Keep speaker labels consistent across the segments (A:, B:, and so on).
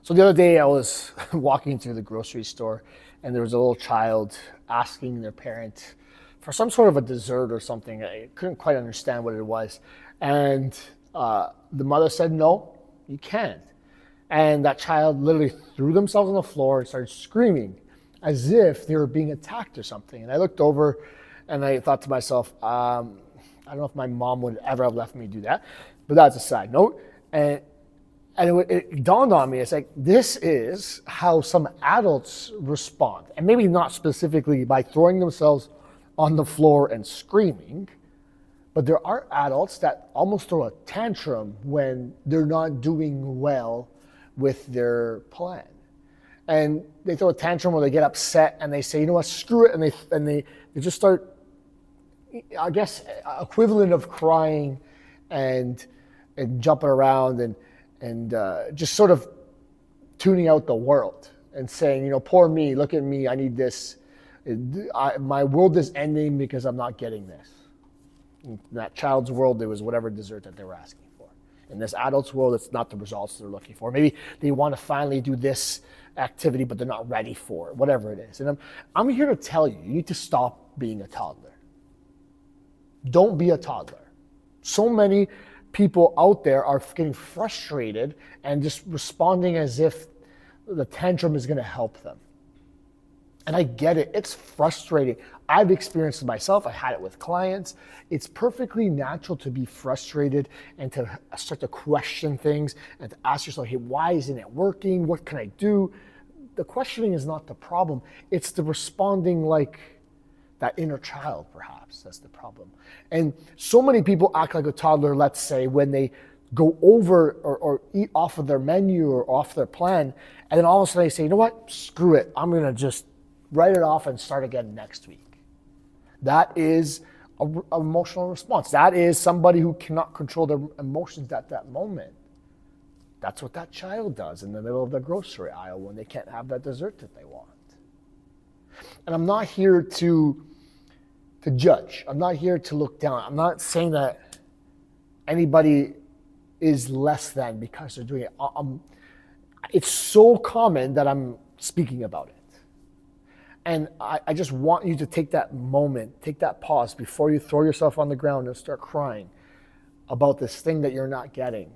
A: So the other day I was walking through the grocery store and there was a little child asking their parent for some sort of a dessert or something. I couldn't quite understand what it was. And the mother said, "No, you can't." And that child literally threw themselves on the floor and started screaming as if they were being attacked or something. And I looked over and I thought to myself, I don't know if my mom would ever have left me do that, but that's a side note. And it dawned on me, it's like, this is how some adults respond. And maybe not specifically by throwing themselves on the floor and screaming, but there are adults that almost throw a tantrum when they're not doing well with their plan. And they throw a tantrum or they get upset and they say, you know what, screw it. And they just start, I guess, equivalent of crying and jumping around and just sort of tuning out the world and saying, you know, poor me, look at me, I need this. My world is ending because I'm not getting this. In that child's world, there was whatever dessert that they were asking for. In this adult's world, it's not the results they're looking for. Maybe they want to finally do this activity, but they're not ready for it, whatever it is. And I'm here to tell you, you need to stop being a toddler. Don't be a toddler. So many people out there are getting frustrated and just responding as if the tantrum is going to help them. And I get it. It's frustrating. I've experienced it myself. I had it with clients. It's perfectly natural to be frustrated and to start to question things and to ask yourself, hey, why isn't it working? What can I do? The questioning is not the problem. It's the responding like that inner child, perhaps. That's the problem. And so many people act like a toddler, let's say, when they go over or eat off of their menu or off their plan, and then all of a sudden they say, you know what, screw it. I'm going to just write it off and start again next week. That is an emotional response. That is somebody who cannot control their emotions at that moment. That's what that child does in the middle of the grocery aisle when they can't have that dessert that they want. And I'm not here to judge. I'm not here to look down. I'm not saying that anybody is less than because they're doing it. It's so common that I'm speaking about it. And I just want you to take that moment, take that pause before you throw yourself on the ground and start crying about this thing that you're not getting.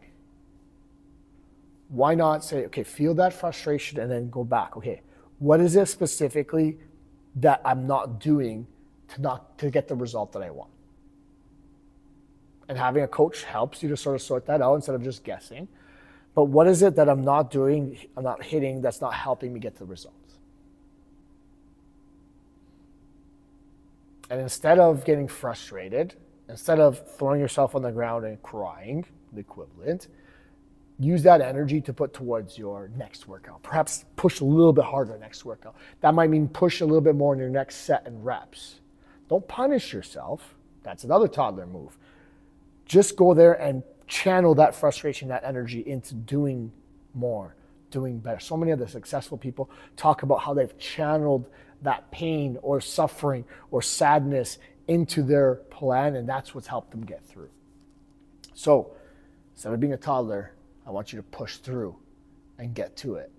A: Why not say, okay, feel that frustration and then go back. Okay, what is it specifically that I'm not doing to get the result that I want? And having a coach helps you to sort of sort that out instead of just guessing. But what is it that I'm not doing, I'm not hitting, that's not helping me get the results? And instead of getting frustrated, instead of throwing yourself on the ground and crying, the equivalent, use that energy to put towards your next workout. Perhaps push a little bit harder next workout. That might mean push a little bit more in your next set and reps. Don't punish yourself. That's another toddler move. Just go there and channel that frustration, that energy into doing more, doing better. So many of the successful people talk about how they've channeled that pain or suffering or sadness into their plan, and that's what's helped them get through. So instead of being a toddler, I want you to push through and get to it.